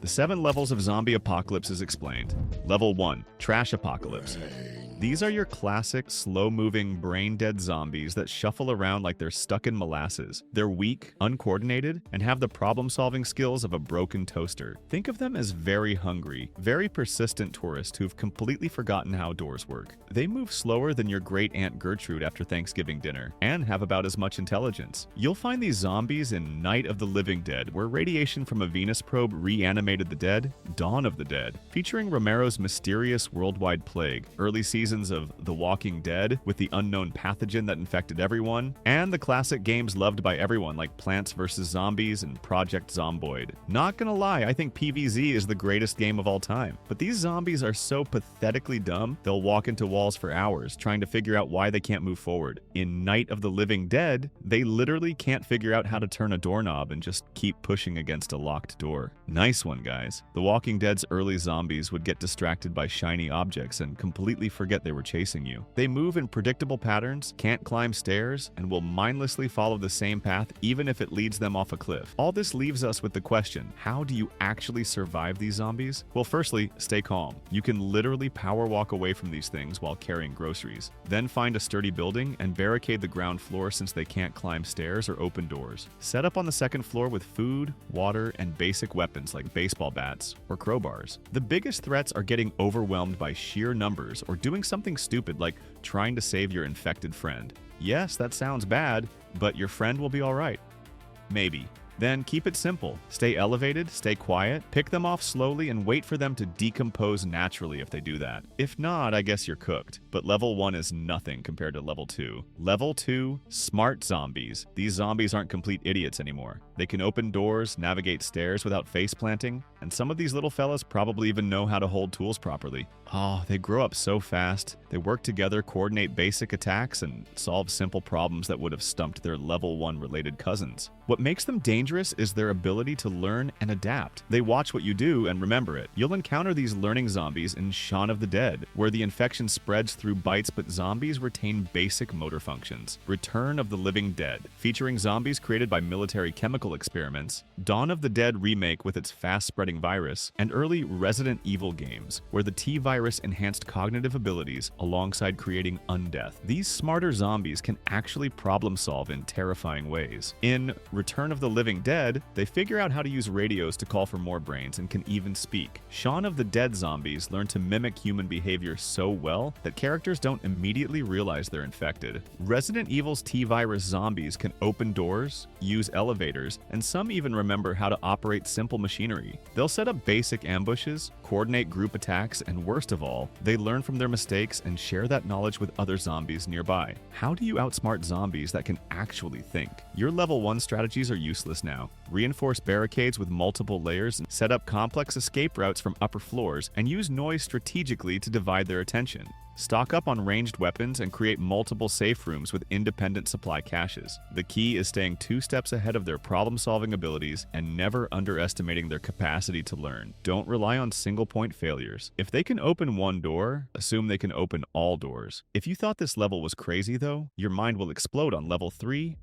The 7 levels of zombie apocalypse is explained. Level 1, Trash Apocalypse. These are your classic, slow-moving, brain-dead zombies that shuffle around like they're stuck in molasses. They're weak, uncoordinated, and have the problem-solving skills of a broken toaster. Think of them as very hungry, very persistent tourists who've completely forgotten how doors work. They move slower than your great-aunt Gertrude after Thanksgiving dinner, and have about as much intelligence. You'll find these zombies in Night of the Living Dead, where radiation from a Venus probe reanimated the dead, Dawn of the Dead, featuring Romero's mysterious worldwide plague, early seasons of The Walking Dead with the unknown pathogen that infected everyone, and the classic games loved by everyone like Plants vs. Zombies and Project Zomboid. Not gonna lie, I think PvZ is the greatest game of all time, but these zombies are so pathetically dumb, they'll walk into walls for hours trying to figure out why they can't move forward. In Night of the Living Dead, they literally can't figure out how to turn a doorknob and just keep pushing against a locked door. Nice one, guys. The Walking Dead's early zombies would get distracted by shiny objects and completely forget they were chasing you. They move in predictable patterns, can't climb stairs, and will mindlessly follow the same path even if it leads them off a cliff. All this leaves us with the question, how do you actually survive these zombies? Well, firstly, stay calm. You can literally power walk away from these things while carrying groceries. Then find a sturdy building and barricade the ground floor since they can't climb stairs or open doors. Set up on the second floor with food, water, and basic weapons like baseball bats or crowbars. The biggest threats are getting overwhelmed by sheer numbers or doing something stupid like trying to save your infected friend. Yes, that sounds bad, but your friend will be alright. Maybe. Then keep it simple. Stay elevated, stay quiet, pick them off slowly, and wait for them to decompose naturally if they do that. If not, I guess you're cooked. But level 1 is nothing compared to level 2. Level 2, Smart Zombies. These zombies aren't complete idiots anymore. They can open doors, navigate stairs without face planting, and some of these little fellas probably even know how to hold tools properly. Oh, they grow up so fast. They work together, coordinate basic attacks, and solve simple problems that would have stumped their level 1 related cousins. What makes them dangerous is their ability to learn and adapt. They watch what you do and remember it. You'll encounter these learning zombies in Shaun of the Dead, where the infection spreads through bites but zombies retain basic motor functions. Return of the Living Dead, featuring zombies created by military chemical experiments, Dawn of the Dead remake with its fast-spreading virus, and early Resident Evil games, where the T-virus enhanced cognitive abilities alongside creating undeath. These smarter zombies can actually problem-solve in terrifying ways. In Return of the Living Dead, they figure out how to use radios to call for more brains and can even speak. Shaun of the Dead zombies learn to mimic human behavior so well that characters don't immediately realize they're infected. Resident Evil's T-virus zombies can open doors, use elevators, and some even remember how to operate simple machinery. They'll set up basic ambushes, coordinate group attacks, and worst of all, they learn from their mistakes and share that knowledge with other zombies nearby. How do you outsmart zombies that can actually think? Your level 1 strategies are useless now. Reinforce barricades with multiple layers and set up complex escape routes from upper floors and use noise strategically to divide their attention. Stock up on ranged weapons and create multiple safe rooms with independent supply caches. The key is staying 2 steps ahead of their problem-solving abilities and never underestimating their capacity to learn. Don't rely on single-point failures. If they can open one door, assume they can open all doors. If you thought this level was crazy though, your mind will explode on level 3,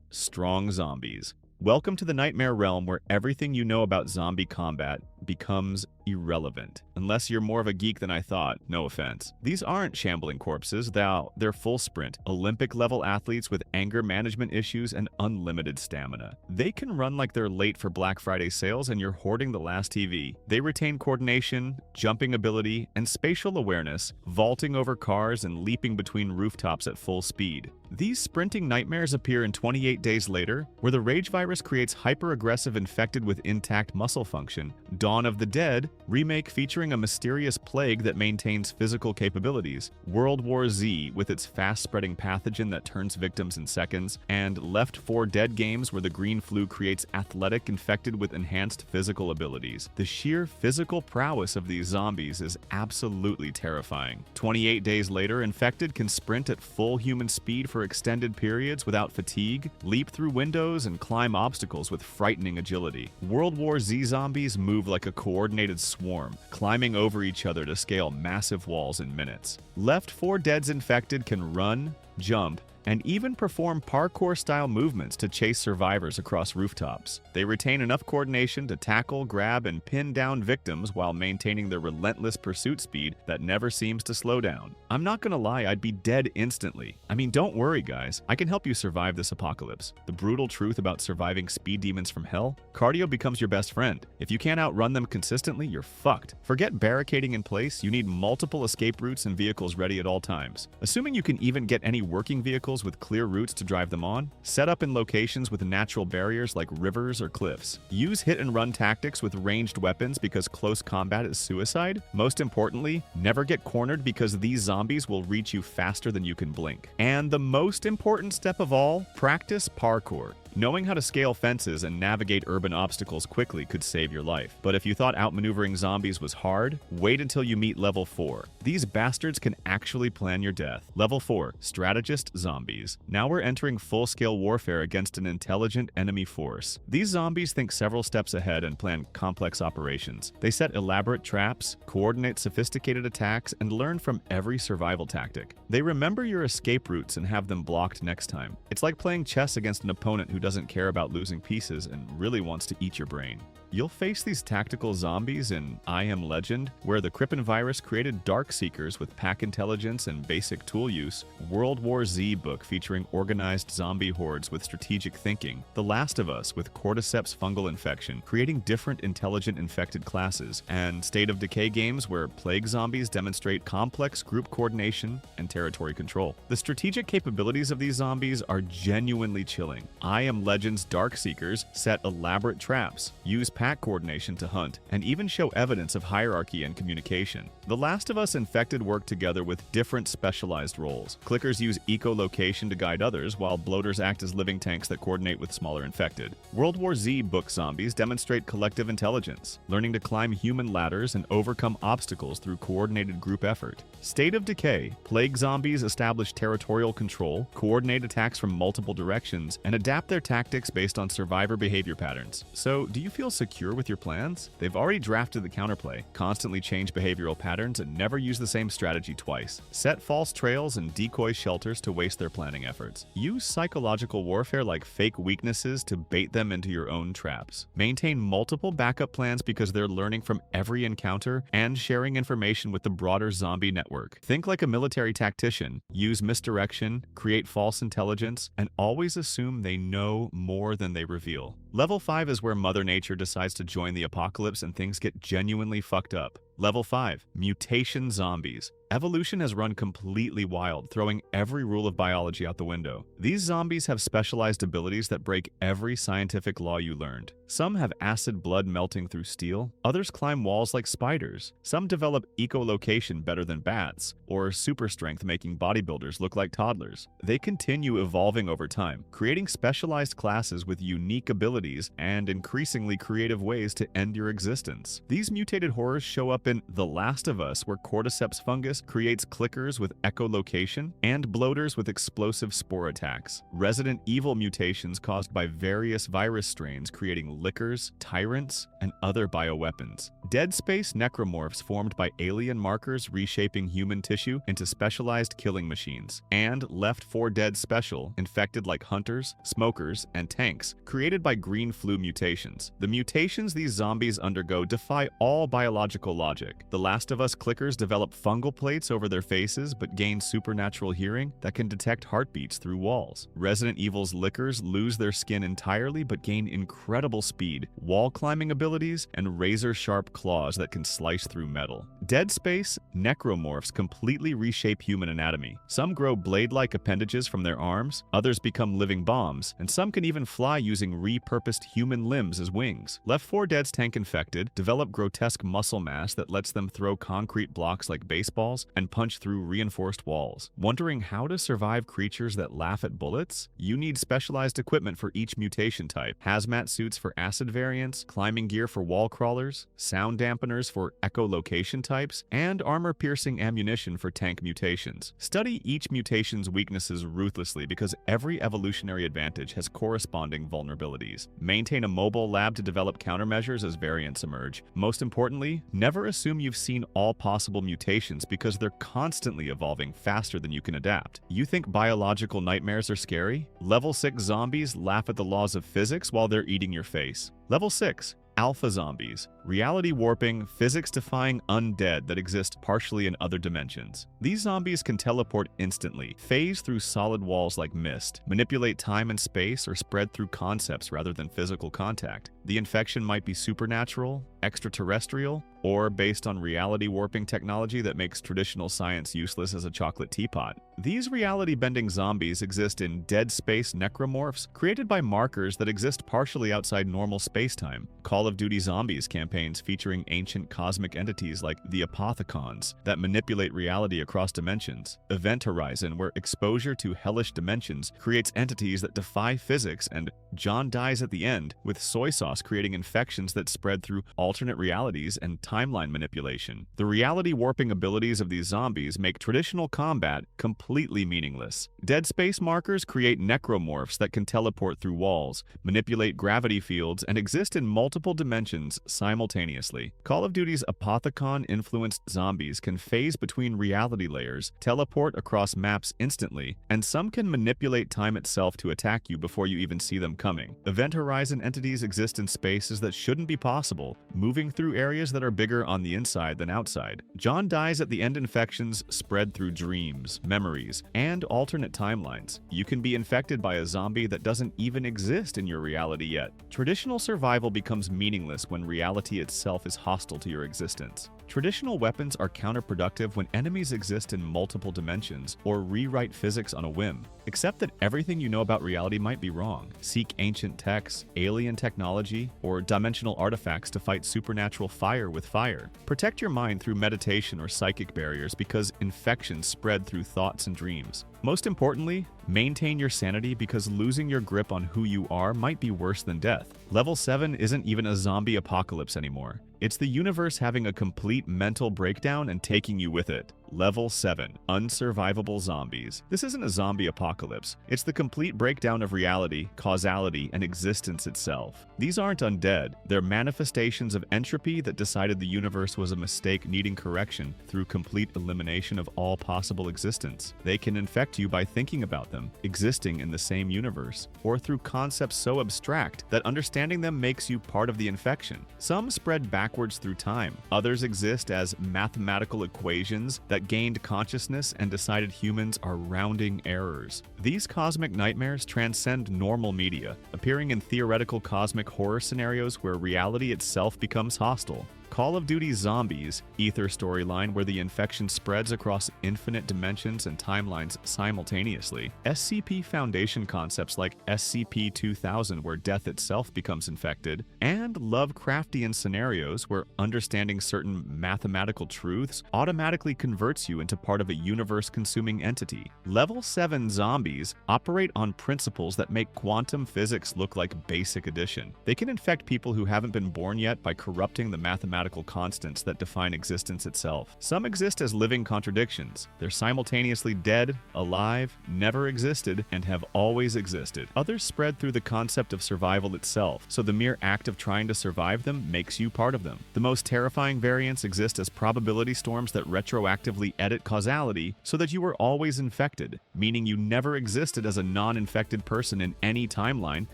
Strong Zombies. Welcome to the nightmare realm where everything you know about zombie combat becomes irrelevant. Unless you're more of a geek than I thought, no offense. These aren't shambling corpses, they're full sprint, Olympic-level athletes with anger management issues and unlimited stamina. They can run like they're late for Black Friday sales and you're hoarding the last TV. They retain coordination, jumping ability, and spatial awareness, vaulting over cars and leaping between rooftops at full speed. These sprinting nightmares appear in 28 Days Later, where the rage virus creates hyper-aggressive infected with intact muscle function, Dawn of the Dead, remake featuring a mysterious plague that maintains physical capabilities, World War Z with its fast-spreading pathogen that turns victims in seconds, and Left 4 Dead games where the green flu creates athletic infected with enhanced physical abilities. The sheer physical prowess of these zombies is absolutely terrifying. 28 Days Later, infected can sprint at full human speed for extended periods without fatigue, leap through windows, and climb obstacles with frightening agility. World War Z zombies move like a coordinated swarm, climbing over each other to scale massive walls in minutes. Left 4 Dead's infected can run, jump, and even perform parkour-style movements to chase survivors across rooftops. They retain enough coordination to tackle, grab, and pin down victims while maintaining their relentless pursuit speed that never seems to slow down. I'm not gonna lie, I'd be dead instantly. I mean, don't worry guys, I can help you survive this apocalypse. The brutal truth about surviving speed demons from hell? Cardio becomes your best friend. If you can't outrun them consistently, you're fucked. Forget barricading in place, you need multiple escape routes and vehicles ready at all times. Assuming you can even get any working vehicles with clear routes to drive them on, set up in locations with natural barriers like rivers or cliffs. Use hit-and-run tactics with ranged weapons because close combat is suicide. Most importantly, never get cornered because these zombies will reach you faster than you can blink. And the most important step of all, practice parkour. Knowing how to scale fences and navigate urban obstacles quickly could save your life. But if you thought outmaneuvering zombies was hard, wait until you meet Level 4. These bastards can actually plan your death. Level 4, Strategist Zombies. Now we're entering full-scale warfare against an intelligent enemy force. These zombies think several steps ahead and plan complex operations. They set elaborate traps, coordinate sophisticated attacks, and learn from every survival tactic. They remember your escape routes and have them blocked next time. It's like playing chess against an opponent who doesn't care about losing pieces and really wants to eat your brain. You'll face these tactical zombies in I Am Legend, where the Crippen virus created Dark Seekers with pack intelligence and basic tool use, World War Z book featuring organized zombie hordes with strategic thinking, The Last of Us with cordyceps fungal infection, creating different intelligent infected classes, and State of Decay games where plague zombies demonstrate complex group coordination and territory control. The strategic capabilities of these zombies are genuinely chilling. I Am Legend's Dark Seekers set elaborate traps, use pack coordination to hunt, and even show evidence of hierarchy and communication. The Last of Us infected work together with different specialized roles. Clickers use echolocation to guide others, while bloaters act as living tanks that coordinate with smaller infected. World War Z book zombies demonstrate collective intelligence, learning to climb human ladders and overcome obstacles through coordinated group effort. State of Decay, plague zombies establish territorial control, coordinate attacks from multiple directions, and adapt their tactics based on survivor behavior patterns. So, do you feel secure with your plans? They've already drafted the counterplay, constantly change behavioral patterns, and never use the same strategy twice. Set false trails and decoy shelters to waste their planning efforts. Use psychological warfare like fake weaknesses to bait them into your own traps. Maintain multiple backup plans because they're learning from every encounter and sharing information with the broader zombie network. Think like a military tactician. Use misdirection, create false intelligence, and always assume they know more than they reveal. Level 5 is where Mother Nature decides to join the apocalypse and things get genuinely fucked up. Level 5, Mutation Zombies. Evolution has run completely wild, throwing every rule of biology out the window. These zombies have specialized abilities that break every scientific law you learned. Some have acid blood melting through steel, others climb walls like spiders. Some develop echolocation better than bats, or super strength making bodybuilders look like toddlers. They continue evolving over time, creating specialized classes with unique abilities and increasingly creative ways to end your existence. These mutated horrors show up in The Last of Us, where cordyceps fungus creates clickers with echolocation and bloaters with explosive spore attacks. Resident Evil mutations caused by various virus strains creating lickers, tyrants, and other bioweapons. Dead Space necromorphs formed by alien markers reshaping human tissue into specialized killing machines. And Left 4 Dead Special, infected like hunters, smokers, and tanks, created by green flu mutations. The mutations these zombies undergo defy all biological logic. The Last of Us clickers develop fungal plates over their faces but gain supernatural hearing that can detect heartbeats through walls. Resident Evil's lickers lose their skin entirely but gain incredible speed, wall climbing abilities, and razor-sharp claws that can slice through metal. Dead Space necromorphs completely reshape human anatomy. Some grow blade-like appendages from their arms, others become living bombs, and some can even fly using repurposed human limbs as wings. Left 4 Dead's tank infected develop grotesque muscle mass that lets them throw concrete blocks like baseballs and punch through reinforced walls. Wondering how to survive creatures that laugh at bullets? You need specialized equipment for each mutation type. Hazmat suits for acid variants, climbing gear for wall crawlers, sound dampeners for echolocation types, and armor-piercing ammunition for tank mutations. Study each mutation's weaknesses ruthlessly because every evolutionary advantage has corresponding vulnerabilities. Maintain a mobile lab to develop countermeasures as variants emerge. Most importantly, never assume you've seen all possible mutations because because they're constantly evolving faster than you can adapt. You think biological nightmares are scary? Level 6 zombies laugh at the laws of physics while they're eating your face. Level 6. Alpha zombies, reality warping, physics-defying undead that exist partially in other dimensions. These zombies can teleport instantly, phase through solid walls like mist, manipulate time and space, or spread through concepts rather than physical contact. The infection might be supernatural, extraterrestrial, or based on reality warping technology that makes traditional science useless as a chocolate teapot. These reality-bending zombies exist in dead space necromorphs created by markers that exist partially outside normal spacetime. Call of Duty Zombies campaigns featuring ancient cosmic entities like the Apothecons that manipulate reality across dimensions. Event Horizon, where exposure to hellish dimensions creates entities that defy physics, and John Dies at the End, with soy sauce creating infections that spread through alternate realities and timeline manipulation. The reality warping abilities of these zombies make traditional combat completely meaningless. Dead space markers create necromorphs that can teleport through walls, manipulate gravity fields, and exist in multiple dimensions simultaneously. Call of Duty's Apothecon-influenced zombies can phase between reality layers, teleport across maps instantly, and some can manipulate time itself to attack you before you even see them coming. Event Horizon entities exist in spaces that shouldn't be possible, moving through areas that are bigger on the inside than outside. John Dies at the End infections spread through dreams, memories, and alternate timelines. You can be infected by a zombie that doesn't even exist in your reality yet. Traditional survival becomes meaningless when reality itself is hostile to your existence. Traditional weapons are counterproductive when enemies exist in multiple dimensions or rewrite physics on a whim. Accept that everything you know about reality might be wrong. Seek ancient texts, alien technology, or dimensional artifacts to fight supernatural fire with fire. Protect your mind through meditation or psychic barriers because infections spread through thoughts and dreams. Most importantly, maintain your sanity because losing your grip on who you are might be worse than death. Level 7 isn't even a zombie apocalypse anymore. It's the universe having a complete mental breakdown and taking you with it. Level 7. Unsurvivable zombies. This isn't a zombie apocalypse. It's the complete breakdown of reality, causality, and existence itself. These aren't undead. They're manifestations of entropy that decided the universe was a mistake needing correction through complete elimination of all possible existence. They can infect you by thinking about them, existing in the same universe, or through concepts so abstract that understanding them makes you part of the infection. Some spread backwards through time. Others exist as mathematical equations that gained consciousness and decided humans are rounding errors. These cosmic nightmares transcend normal media, appearing in theoretical cosmic horror scenarios where reality itself becomes hostile. Call of Duty Zombies, Ether storyline where the infection spreads across infinite dimensions and timelines simultaneously. SCP Foundation concepts like SCP-2000 where death itself becomes infected, and Lovecraftian scenarios where understanding certain mathematical truths automatically converts you into part of a universe-consuming entity. Level 7 zombies operate on principles that make quantum physics look like basic addition. They can infect people who haven't been born yet by corrupting the mathematical constants that define existence itself. Some exist as living contradictions. They're simultaneously dead, alive, never existed, and have always existed. Others spread through the concept of survival itself, so the mere act of trying to survive them makes you part of them. The most terrifying variants exist as probability storms that retroactively edit causality so that you were always infected, meaning you never existed as a non-infected person in any timeline,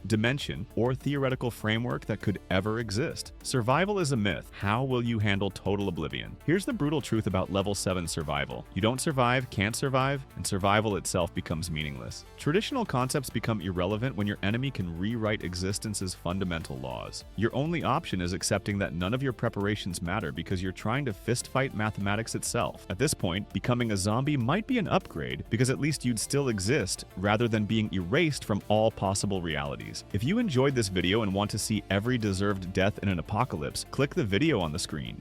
dimension, or theoretical framework that could ever exist. Survival is a myth. How will you handle total oblivion? Here's the brutal truth about level 7 survival. You don't survive, can't survive, and survival itself becomes meaningless. Traditional concepts become irrelevant when your enemy can rewrite existence's fundamental laws. Your only option is accepting that none of your preparations matter because you're trying to fistfight mathematics itself. At this point, becoming a zombie might be an upgrade because at least you'd still exist rather than being erased from all possible realities. If you enjoyed this video and want to see every deserved death in an apocalypse, click the video on the screen.